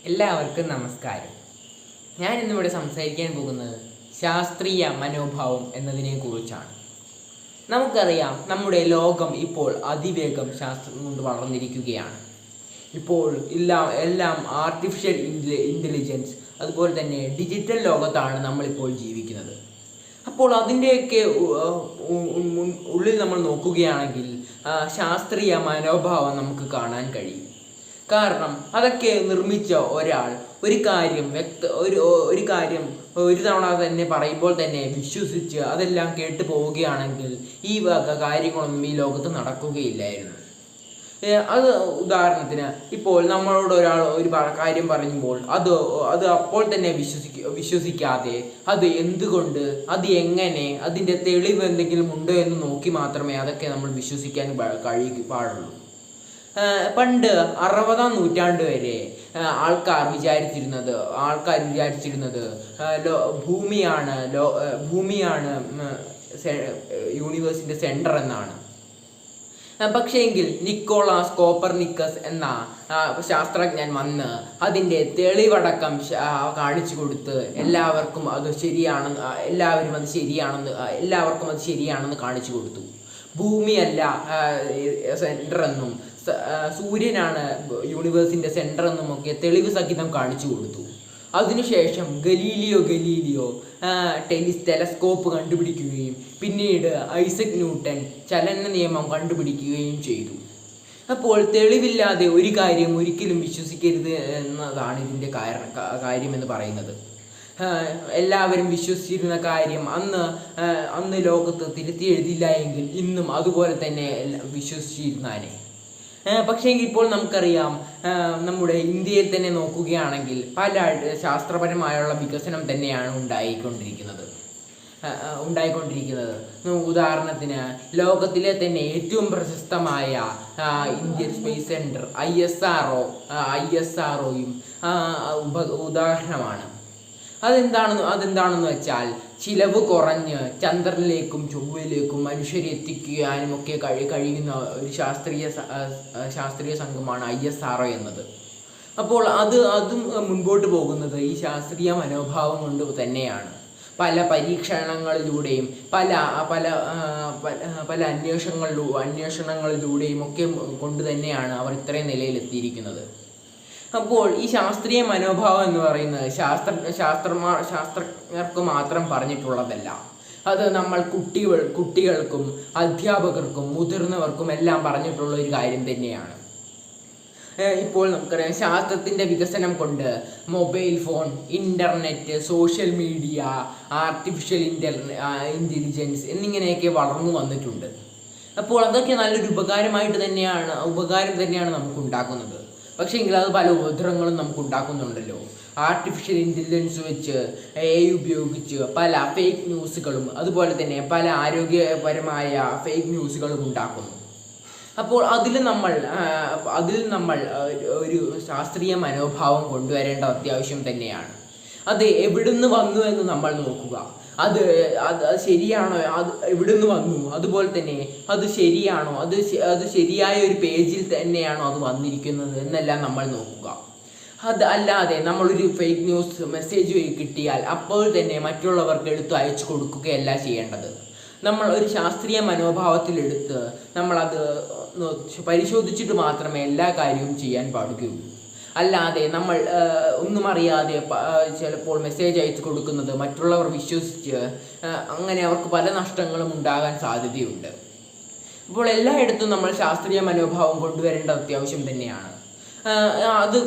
എല്ലാവർക്കും നമസ്കാരം. ഞാൻ ഇന്നിവിടെ സംസാരിക്കാൻ പോകുന്നത് ശാസ്ത്രീയ മനോഭാവം എന്നതിനെ കുറിച്ചാണ്. നമുക്കറിയാം, നമ്മുടെ ലോകം ഇപ്പോൾ അതിവേഗം ശാസ്ത്രം കൊണ്ട് വളർന്നിരിക്കുകയാണ്. ഇപ്പോൾ എല്ലാം ആർട്ടിഫിഷ്യൽ ഇൻ്റലിജൻസ് അതുപോലെ തന്നെ ഡിജിറ്റൽ ലോകത്താണ് നമ്മളിപ്പോൾ ജീവിക്കുന്നത്. അപ്പോൾ അതിൻ്റെയൊക്കെ ഉള്ളിൽ നമ്മൾ നോക്കുകയാണെങ്കിൽ ശാസ്ത്രീയ മനോഭാവം നമുക്ക് കാണാൻ കഴിയും. കാരണം അതൊക്കെ നിർമ്മിച്ച ഒരാൾ ഒരു കാര്യം ഒരു തവണ തന്നെ പറയുമ്പോൾ തന്നെ വിശ്വസിച്ച് അതെല്ലാം കേട്ടു പോവുകയാണെങ്കിൽ ഈ വക കാര്യങ്ങളൊന്നും ഈ ലോകത്ത് നടക്കുകയില്ലായിരുന്നു. അത് ഉദാഹരണത്തിന്, ഇപ്പോൾ നമ്മളോട് ഒരാൾ ഒരു കാര്യം പറയുമ്പോൾ അത് അപ്പോൾ തന്നെ വിശ്വസിക്കാതെ അത് എന്തുകൊണ്ട്, അത് എങ്ങനെ, അതിൻ്റെ തെളിവ് എന്തെങ്കിലും ഉണ്ടോ എന്ന് നോക്കി മാത്രമേ അതൊക്കെ നമ്മൾ വിശ്വസിക്കാൻ പാടുള്ളൂ. പണ്ട് 60-ാം നൂറ്റാണ്ട് വരെ ആൾക്കാർ വിചാരിച്ചിരുന്നത് ഭൂമിയാണ് യൂണിവേഴ്സിൻ്റെ സെൻറ്റർ എന്നാണ്. പക്ഷേങ്കിൽ നിക്കോളാസ് കോപ്പർനിക്കസ് എന്ന ശാസ്ത്രജ്ഞൻ വന്ന് അതിൻ്റെ തെളിവടക്കം കാണിച്ചു കൊടുത്ത് എല്ലാവർക്കും അത് ശരിയാണെന്ന് കാണിച്ചു കൊടുത്തു. ഭൂമിയല്ല സെൻറ്റർ എന്നും സൂര്യനാണ് യൂണിവേഴ്സിൻ്റെ സെൻറ്റർ എന്നുമൊക്കെ തെളിവ് സഹിതം കാണിച്ചു കൊടുത്തു. അതിനുശേഷം ഗലീലിയോ ടെലിസ്കോപ്പ് കണ്ടുപിടിക്കുകയും പിന്നീട് ഐസക് ന്യൂട്ടൻ ചലന നിയമം കണ്ടുപിടിക്കുകയും ചെയ്തു. അപ്പോൾ തെളിവില്ലാതെ ഒരു കാര്യം ഒരിക്കലും വിശ്വസിക്കരുത് എന്നതാണ് ഇതിൻ്റെ കാര്യമെന്ന് പറയുന്നത്. എല്ലാവരും വിശ്വസിച്ചിരുന്ന കാര്യം അന്ന് ലോകത്ത് തിരുത്തി എഴുതില്ല എങ്കിൽ ഇന്നും അതുപോലെ തന്നെ വിശ്വസിച്ചിരുന്നാനെ. പക്ഷേ ഇപ്പോൾ നമുക്കറിയാം, നമ്മുടെ ഇന്ത്യയിൽ തന്നെ നോക്കുകയാണെങ്കിൽ പല ശാസ്ത്രപരമായുള്ള വികസനം തന്നെയാണ് ഉണ്ടായിക്കൊണ്ടിരിക്കുന്നത്. ഉദാഹരണത്തിന്, ലോകത്തിലെ തന്നെ ഏറ്റവും പ്രശസ്തമായ ഇന്ത്യൻ സ്പേസ് സെൻറ്റർ ISROയും ഉദാഹരണമാണ്. അതെന്താണെന്ന് വെച്ചാൽ, ചിലവ് കുറഞ്ഞ് ചന്ദ്രനിലേക്കും ചൊവ്വയിലേക്കും മനുഷ്യരെ എത്തിക്കാനും ഒക്കെ കഴിയുന്ന ഒരു ശാസ്ത്രീയ സംഘമാണ് ISRO എന്നത്. അപ്പോൾ അതും മുൻപോട്ട് പോകുന്നത് ഈ ശാസ്ത്രീയ മനോഭാവം കൊണ്ട് തന്നെയാണ്. പല പരീക്ഷണങ്ങളിലൂടെയും പല അന്വേഷണങ്ങളിലൂടെയും ഒക്കെ കൊണ്ട് തന്നെയാണ് അവർ ഇത്രയും നിലയിലെത്തിയിരിക്കുന്നത്. അപ്പോൾ ഈ ശാസ്ത്രീയ മനോഭാവം എന്ന് പറയുന്നത് ശാസ്ത്രജ്ഞർക്ക് മാത്രം പറഞ്ഞിട്ടുള്ളതല്ല. അത് നമ്മൾ കുട്ടികൾക്കും അധ്യാപകർക്കും മുതിർന്നവർക്കും എല്ലാം പറഞ്ഞിട്ടുള്ള ഒരു കാര്യം തന്നെയാണ്. ഇപ്പോൾ നമുക്കറിയാം, ശാസ്ത്രത്തിൻ്റെ വികസനം കൊണ്ട് mobile phone, internet, social media, artificial intelligence എന്നിങ്ങനെയൊക്കെ വളർന്നു വന്നിട്ടുണ്ട്. അപ്പോൾ അതൊക്കെ നല്ലൊരു ഉപകാരം തന്നെയാണ് നമുക്ക് ഉണ്ടാക്കുന്നത്. പക്ഷേ എങ്കിൽ അത് പല ഉപദ്രവങ്ങളും നമുക്ക് ഉണ്ടാക്കുന്നുണ്ടല്ലോ. ആർട്ടിഫിഷ്യൽ ഇൻ്റലിജൻസ് വെച്ച് AI ഉപയോഗിച്ച് പല ഫേക്ക് ന്യൂസുകളും അതുപോലെ തന്നെ പല ആരോഗ്യപരമായ ഫേക്ക് ന്യൂസുകളും ഉണ്ടാക്കുന്നു. അപ്പോൾ അതിൽ നമ്മൾ ഒരു ശാസ്ത്രീയ മനോഭാവം കൊണ്ടുവരേണ്ട അത്യാവശ്യം തന്നെയാണ്. അത് എവിടുന്ന് വന്നു എന്ന് നമ്മൾ നോക്കുക. അത് ശരിയാണോ, അത് എവിടുന്ന് വന്നു, അതുപോലെ തന്നെ അത് ശരിയാണോ, അത് ശരിയായ ഒരു പേജിൽ തന്നെയാണോ അത് വന്നിരിക്കുന്നത് എന്നെല്ലാം നമ്മൾ നോക്കുക. അല്ലാതെ നമ്മളൊരു ഫേക്ക് ന്യൂസ് മെസ്സേജ് കിട്ടിയാൽ അപ്പോൾ തന്നെ മറ്റുള്ളവർക്ക് എടുത്ത് അയച്ചു കൊടുക്കുകയല്ല ചെയ്യേണ്ടത്. നമ്മൾ ഒരു ശാസ്ത്രീയ മനോഭാവത്തിലെടുത്ത് നമ്മളത് പരിശോധിച്ചിട്ട് മാത്രമേ എല്ലാ കാര്യവും ചെയ്യാൻ പാടുകയുള്ളൂ. അല്ലാതെ നമ്മൾ ഒന്നും അറിയാതെ ചിലപ്പോൾ മെസ്സേജ് അയച്ചു കൊടുക്കുന്നത് മറ്റുള്ളവർ വിശ്വസിച്ച് അങ്ങനെ അവർക്ക് പല നഷ്ടങ്ങളും ഉണ്ടാകാൻ സാധ്യതയുണ്ട്. അപ്പോൾ എല്ലായിടത്തും നമ്മൾ ശാസ്ത്രീയ മനോഭാവം കൊണ്ടുവരേണ്ട അത്യാവശ്യം തന്നെയാണ്. അത്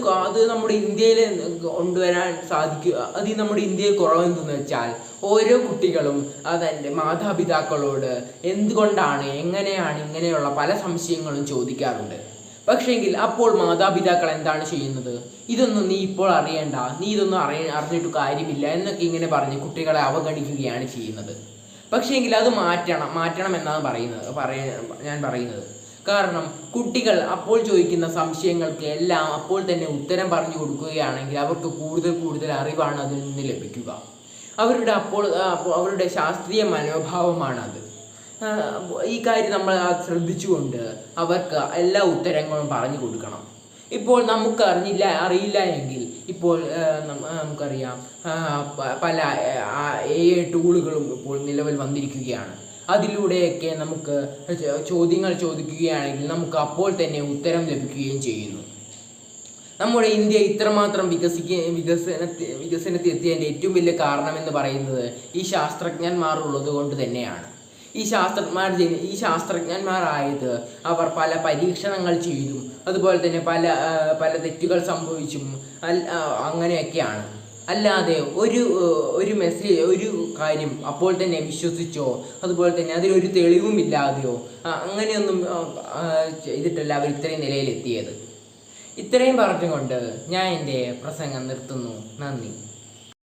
നമ്മുടെ ഇന്ത്യയിൽ കൊണ്ടുവരാൻ സാധിക്കുക. അത് നമ്മുടെ ഇന്ത്യയിൽ കുറവെന്തെന്ന് വെച്ചാൽ, ഓരോ കുട്ടികളും അതിൻ്റെ മാതാപിതാക്കളോട് എന്തുകൊണ്ടാണ്, എങ്ങനെയാണ്, ഇങ്ങനെയുള്ള പല സംശയങ്ങളും ചോദിക്കാറുണ്ട്. പക്ഷേങ്കിൽ അപ്പോൾ മാതാപിതാക്കൾ എന്താണ് ചെയ്യുന്നത്? ഇതൊന്നും നീ ഇപ്പോൾ അറിയണ്ട, നീ ഇതൊന്നും അറിഞ്ഞിട്ട് കാര്യമില്ല എന്നൊക്കെ ഇങ്ങനെ പറഞ്ഞ് കുട്ടികളെ അവഗണിക്കുകയാണ് ചെയ്യുന്നത്. പക്ഷേങ്കിൽ അത് മാറ്റണം എന്നാണ് ഞാൻ പറയുന്നത്. കാരണം കുട്ടികൾ അപ്പോൾ ചോദിക്കുന്ന സംശയങ്ങൾക്ക് എല്ലാം അപ്പോൾ തന്നെ ഉത്തരം പറഞ്ഞു കൊടുക്കുകയാണെങ്കിൽ അവർക്ക് കൂടുതൽ അറിവാണ് അതിൽ നിന്ന് ലഭിക്കുക. അവരുടെ ശാസ്ത്രീയ മനോഭാവമാണത്. ഈ കാര്യം നമ്മൾ ശ്രദ്ധിച്ചുകൊണ്ട് അവർക്ക് എല്ലാ ഉത്തരങ്ങളും പറഞ്ഞു കൊടുക്കണം. ഇപ്പോൾ നമുക്ക് അറിയില്ല എങ്കിൽ ഇപ്പോൾ നമുക്കറിയാം പല AI ടൂളുകളും ഇപ്പോൾ നിലവിൽ വന്നിരിക്കുകയാണ്. അതിലൂടെയൊക്കെ നമുക്ക് ചോദ്യങ്ങൾ ചോദിക്കുകയാണെങ്കിൽ നമുക്ക് അപ്പോൾ തന്നെ ഉത്തരം ലഭിക്കുകയും ചെയ്യുന്നു. നമ്മുടെ ഇന്ത്യ ഇത്രമാത്രം വികസനത്തിലെത്തിയതിൻ്റെ ഏറ്റവും വലിയ കാരണമെന്ന് പറയുന്നത് ഈ ശാസ്ത്രജ്ഞന്മാർ ഉള്ളത് കൊണ്ട് തന്നെയാണ്. ഈ ശാസ്ത്രജ്ഞന്മാരായത് അവർ പല പരീക്ഷണങ്ങൾ ചെയ്തും അതുപോലെ തന്നെ പല തെറ്റുകൾ സംഭവിച്ചും അങ്ങനെയൊക്കെയാണ്. അല്ലാതെ ഒരു കാര്യം അപ്പോൾ തന്നെ വിശ്വസിച്ചോ അതുപോലെ തന്നെ അതിലൊരു തെളിവുമില്ലാതെയോ അങ്ങനെയൊന്നും ചെയ്തിട്ടല്ല അവർ ഇത്രയും നിലയിലെത്തിയത്. ഇത്രയും പറഞ്ഞുകൊണ്ട് ഞാൻ എൻ്റെ പ്രസംഗം നിർത്തുന്നു. നന്ദി.